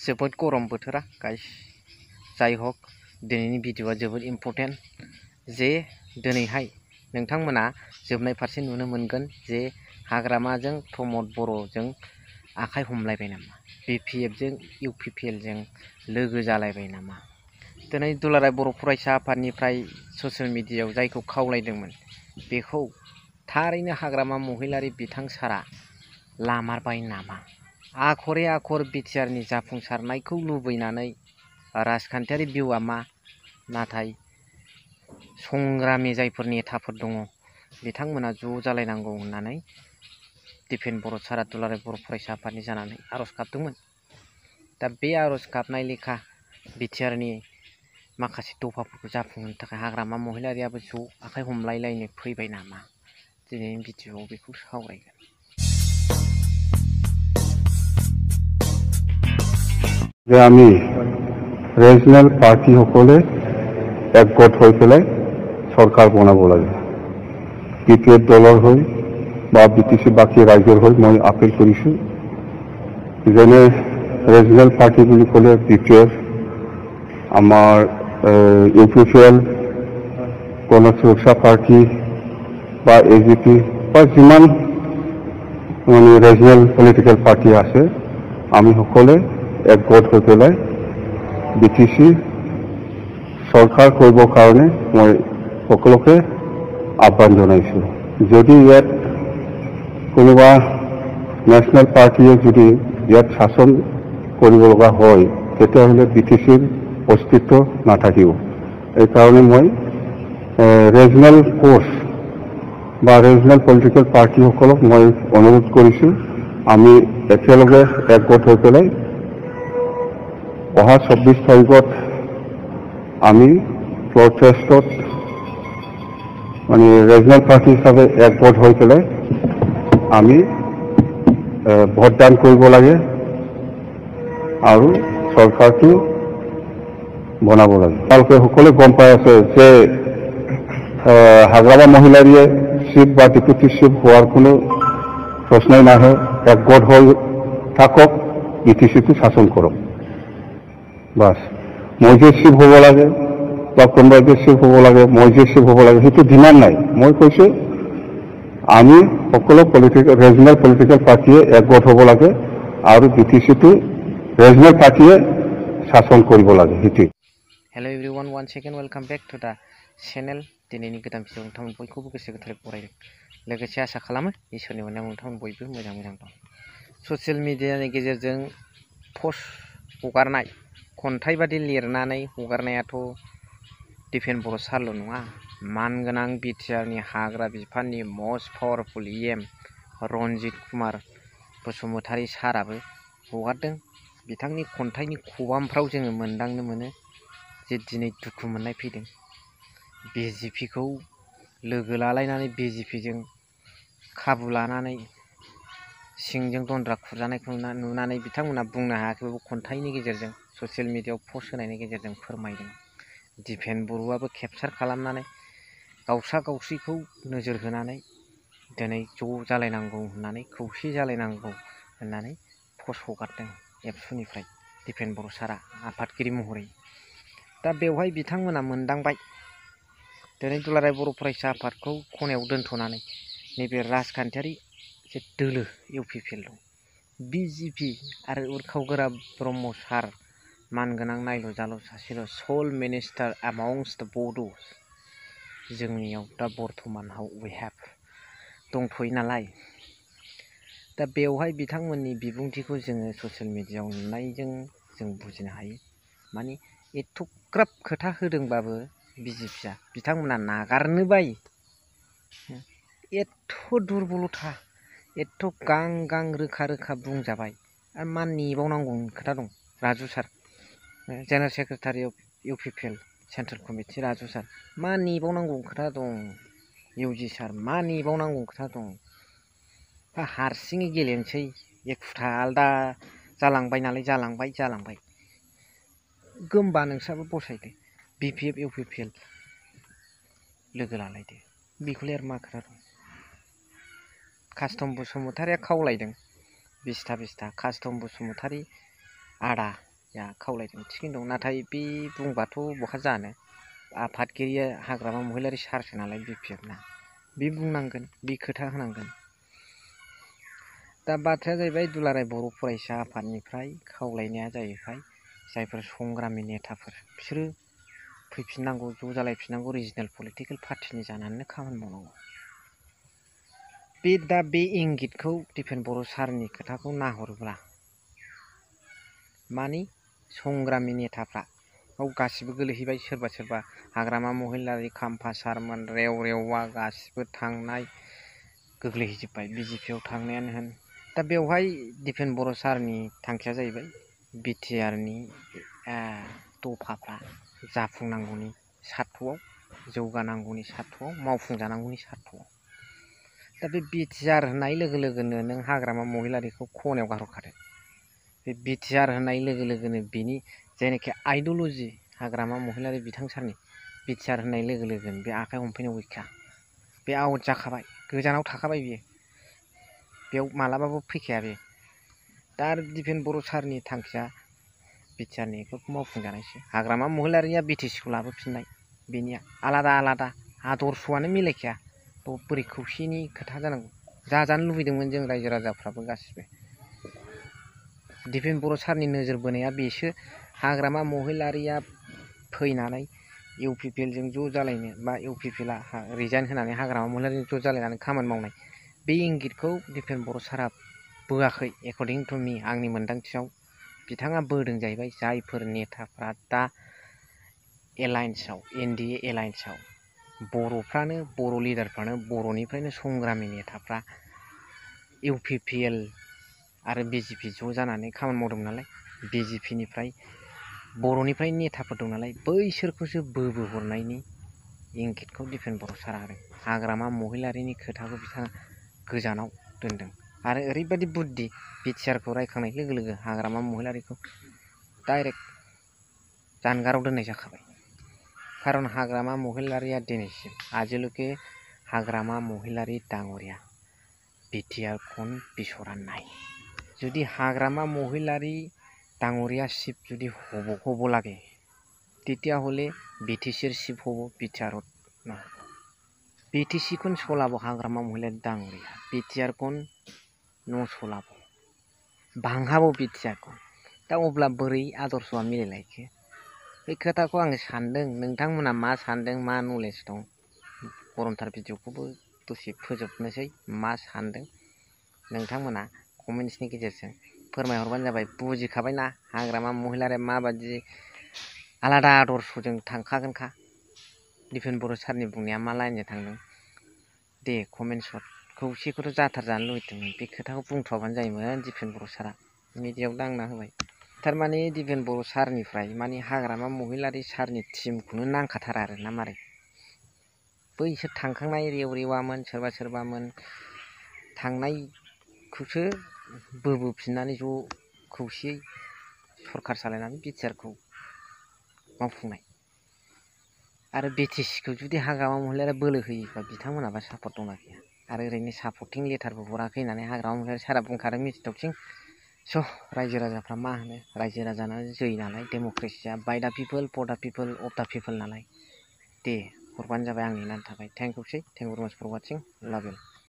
जोबोद गरम बोथोरा गाइस जाय हक दिनैनि भिडिअआ जोबोद इम्पर्टेन्ट जे दिनैहाय नोंथांमोना जोबनाय फारसे नुनो मोनगोन जे हाग्रामाजों प्रमद बर'जों आखाइ हमलायबाय नामा बिपिएफजों इउपिपिएलजों लोगो जालायबाय नामा दिनै दुलाराय बर' फरायसा आफादनिफ्राय ससियेल मिडियायाव जायखौ खावलायदोंमोन बेखौ थारैनो हाग्रामा महिलारि बिथां सारा लामारबाय नामा आखरे आखर बिटिआरनि जाफुंसारनायखौ लुबैनानै राजखान्थियारि भिउआ मा नाथाय संग्रामि जायफोर नेताफोर दङ बिथांमोना ज' जालायनांगौ होननानै दिपेन बर' सारा दुलाराय बर' फरायसा आफादनि जानानै आर'ज गाबदोंमोन। दा बे आर'ज गाबनाय लेखा बिटिआरनि माखासे दफाफोरखौ जाफुंहोनो थाखाय हाग्रामा महिलारियाबो ज' आखाइ हमलायलायनो फैबाय नामा दिनैनि भिडिअआव बेखौ सावरायगोन। যে আমি রিজনাল পার্টি সকলে একগোট হৈ পেলাই চৰকাৰ বনাব লাগে। বিপিএফ দলৰ হৈ বা বিটিচি বাকী ৰাইজৰ হৈ মই আপিল কৰিছোঁ যেনে ৰিজনাল পাৰ্টি বুলি ক'লে বিপিএফ আমাৰ ইউপিপিএল গণ সুৰক্ষা পাৰ্টি বা এজিপি বা যিমান মানে ৰিজনাল পলিটিকেল পাৰ্টি আছে আমি সকলে একগোট হৈ পেলাই বিটিচি চৰকাৰ কৰিবৰ কাৰণে মই সকলোকে আহ্বান জনাইছোঁ। যদি ইয়াত কোনোবা নেশ্যনেল পাৰ্টিয়ে যদি ইয়াত শাসন কৰিব লগা হয় তেতিয়াহ'লে বিটিচিৰ অস্তিত্ব নাথাকিব। এইকাৰণে মই ৰিজনেল ফ'ৰ্চ বা ৰিজনেল পলিটিকেল পাৰ্টিসকলক মই অনুৰোধ কৰিছোঁ আমি একেলগে একগোট হৈ পেলাই অহা 24 তাৰিখত আমি প্ৰটেষ্টত মানে ৰিজনেল পাৰ্টি হিচাপে একগোট হৈ পেলাই আমি ভোটদান কৰিব লাগে আৰু চৰকাৰটো বনাব লাগে। আপোনালোকে সকলোৱে গম পাই আছে যে হাগ্ৰামা মহিলাৰীয়ে চিফ বা ডেপুটি চিফ হোৱাৰ কোনো প্ৰশ্নই নাহে। একগোট হৈ থাকক বিটিচিটো শাসন কৰক বাস। মই যে চিফ হ'ব লাগে বা কোনোবাই যে চিফ হ'ব লাগে মই যে চিফ হ'ব লাগে সেইটো ডিমাণ্ড নাই। মই কৈছোঁ আমি সকলো ৰিজনেল পলিটিকেল পাৰ্টিয়ে একগোট হ'ব লাগে আৰু বিটিচিটো ৰিজনেল পাৰ্টিয়ে শাসন কৰিব লাগে সেইটোৱে। Hello everyone one second welcome back to the channel दिनैनि गोदान भिडिअ नोंथांमोन बयखौबो गोसो गोथारै बरायदों लोगोसे आसा खालामो इसोरनि अननायाव नोंथांमोन बयबो मोजां मोजां दं। ससियेल मिडियानि गेजेरजों पस्ट हगारनाय खन्थाइ बादि लिरनानै हगारनायाथ' दिपेन बर' सारल' नङा मानगोनां बिटिआरनि हाग्रा बिफाननि most powerful EM Ranjit Kumar Basumatary साराबो हगारदों। बिथांनि खन्थाइनि खबामफ्राव जोङो मोनदांनो मोनो जे दिनै दुखु मोननाय फैदों। बिजेपिखौ लोगो लालायनानै बिजेपिजों खाबु लानानै सिंजों दन्द्रा खुरजानायखौ नुनानै बिथांमोना बुंनो हायाखैबाबो खन्थाइनि गेजेरजों ससियेल मिडियायाव पस्ट होनायनि गेजेरजों फोरमायदों। दिपेन बर'आबो केपचार खालामनानै गावस्रा गावस्रिखौ नोजोर होनानै दिनै ज' जालायनांगौ होननानै खौसे जालायनांगौ होननानै पस्ट हगारदों एबसुनिफ्राय दिपेन बर' सारा आफादगिरि महरै। दा बेवहाय बिथांमोना मोनदांबाय दिनै दुलाराय बर' फरायसा आफादखौ खनायाव दोनथ'नानै नैबे राजखान्थियारि जे दोलो इउपिपिएल दं बिजेपि आरो उरखावगोरा ब्रह्म सार मानगोनां नायल' जाल' सासेल' सल मिनिस्टार एमंस्ट द बड'स जोंनियाव दा बर्थमानाव वी हेभ दंथ'यो नालाय। दा बेवहाय बिथांमोननि बिबुंथिखौ जोङो ससियेल मिडियायाव नुनायजों जों बुजिनो हायो माने एथ'ग्राब खोथा होदोंबाबो बिजेपिया बिथांमोना नागारनो बायो। एथ' दुरबलथा एथ' गां गां रोखा रोखा बुंजाबाय आरो मा नेबावनांगौनि खोथा दं। Raju sir general secretary of UPPL central committee Raju sir मा नेबावनांगौ खोथा दं। इउजि सार मा नेबावनांगौ खोथा दं। हारसिङै गेलेनोसै एखुथा आलदा जालांबाय नालाय जालांबाय गोमबा नोंस्राबो बसायदो बिपिएफ इउपिपिएल लोगो लालायदो बेखौलाय आरो मा खोथा दं। कास्टम बसुमतारिया खावलायदों 20 कास्टम बसुमतारि आदा खावलायदों थिगैनो दं नाथाय बे बुंबाथ' बहा जानो आफादगिरिया हाग्रामा महिलारि सारसो नालाय BPF ना बे बुंनांगोन बे खोथा होनांगोन। दा बाथ्राया जाहैबाय दुलाराय बर' फरायसा आफादनिफ्राय खावलायनाया जाहैबाय जायफोर संग्रामि नेताफोर बिसोरो फैफिननांगौ ज' जालायफिननांगौ रिजिनेल पलिटिकेल पार्टिनि जानानैनो खामानि मावनांगौ। बे इंगितखौ दिपेन बर' सारनि खोथाखौ नाहरोब्ला मानि संग्रामि नेताफ्रा गासिबो गोलैहैबाय सोरबा हाग्रामा महिलारि खाम्फा सारमोन रेवरेवा गासिबो थांनाय गोग्लैहैजोब्बाय BJP थांनायानो होन। दा बेवहाय दिपेन बर' सारनि थांखिया जाहैबाय BTRनि दफाफ्रा जाफुंनांगौनि सार्थ'आव जौगानांगौनि सार्थ'आव मावफुंजानांगौनि सार्थ'आव। दा बे BTR होननाय लोगो लोगोनो नों हाग्रामा महिलारिखौ खनायाव गारहरखादो। बे BTR होननाय लोगो लोगोनो बिनि जायनाखि आइडिय'ल'जि हाग्रामा महिलारि बिथां सारनि BTR होननाय लोगो लोगोनो बे आखाइ हमफैनायाव गैखाया। बे आउट जाखाबाय गोजानाव थाखाबाय बियो बेयाव मालाबाबो फैखाया बे। दा आरो दिपेन बर' सारनि थांखिया BTRनि बेफोरखौ मावफुंजानायसो हाग्रामा महिलारिया BTCखौ लाबोफिननाय बेनिया आलादा आदर्शआनो मिलायखाया बोरै खौसेनि खोथा जानांगौ जाजानो लुबैदोंमोन जों रायजो राजाफ्राबो गासिबो। दिपेन बर' सारनि नोजोर बोनाया बेसो हाग्रामा महिलारिया फैनानै UPPLजों ज' जालायनो बा UPPLआ रिजाइन होनानै हाग्रामा महिलारिजों ज' जालायनानै खामानि मावनाय बे इंगितखौ दिपेन बर' सारा बोआखै एकर्डिं टु मि आंनि मोन्दांथियाव बिथाङा बोदों जाहैबाय जायफोर नेताफ्रा दा एलायन्सआव NDA एलायन्सआव बर'फ्रानो बर' लिडारफ्रानो बर'निफ्रायनो संग्रामि नेताफ्रा UPPL आरो BJP ज' जानानै खामानि मावदोंमोन नालाय BJPनिफ्राय बर'निफ्राय नेताफोर दं नालाय बैसोरखौसो बोबोहरनायनि इंगितखौ दिपेन बर' सारा होदों। हाग्रामा महिलारिनि खोथाखौ बिथाङा गोजानाव दोनदों आरो ओरैबायदि बुद्धि BTRखौ रायखांनाय लोगो लोगो हाग्रामा महिलारिखौ डाइरेक्ट जानगाराव दोननाय जाखाबाय। खारन हाग्रामा महिलारिया दिनैसिम आजोलुके हाग्रामा महिलारि डाङरिया BTR कौन बिसरा नाय जुदि हाग्रामा महिलारि डाङरिया शिव जुदि হব লাগে তেতিয়াহ'লে BTCৰ শিৱ হ'ব BTR নহ'ব। BTC কোন চলাব হাগ্রামা মহিলার ডাঙরিয়া BTR কোন নচলাব भांहाबो BTR कोन दा अब्ला बोरै आदर्शआ मिलायलायखो बे खोथाखौ आङो सानदों नोंथांमोना मा सानदों मा नलेज दं गरमथार भिडिअखौबो दसे फोजोबनोसै मा सानदों नोंथांमोना कमेन्ट्सनि गेजेरजों फोरमायहरबानो जाबाय। बुजिखाबायना हाग्रामा महिलारिया माबायदि आलादा आदर्शजों थांखागोनखा दिपेन बर' सारनि बुंनाया मा लाइनजों थांदों दे कमेन्ट हर खौसेखौथ' जाथारजानो लुबैदोंमोन बे खोथाखौ बुंथ'वाबानो जायोमोन दिपेन बर' सारा मिडियायाव दांना होबाय। थारमाने दिपेन बर' सारनिफ्राय माने हाग्रामा महिलारि सारनि टिमखौनो नांखाथारा आरो ना मारै बैसोर थांखांनाय रेवरेवामोन सोरबामोन थांनायखौसो बोबोफिननानै ज' खौसेयै सरखार सालायनानै BTRखौ मावफुंनाय आरो BTCखौ जुदि हाग्रामा महिलारिया बोलो होयोबा बिथांमोनाबा सापर्ट दंना गैया आरो ओरैनो सापर्टिं लेटारबो हराखै होननानै हाग्रामा महिलारि सारा बुंखादों मिथि दावथिं स' रायजो राजाफ्रा मा होनो रायजो राजाना जै नालाय डेम'क्रेसिया बाय दा पिपोल फर दा पिपोल अफ दा पिपोल नालाय दे हरबानो जाबाय आंनि नाम थाबाय थेंक इउ सै थेंक इउ भेरि माच फर वाचिं लाभ इउ।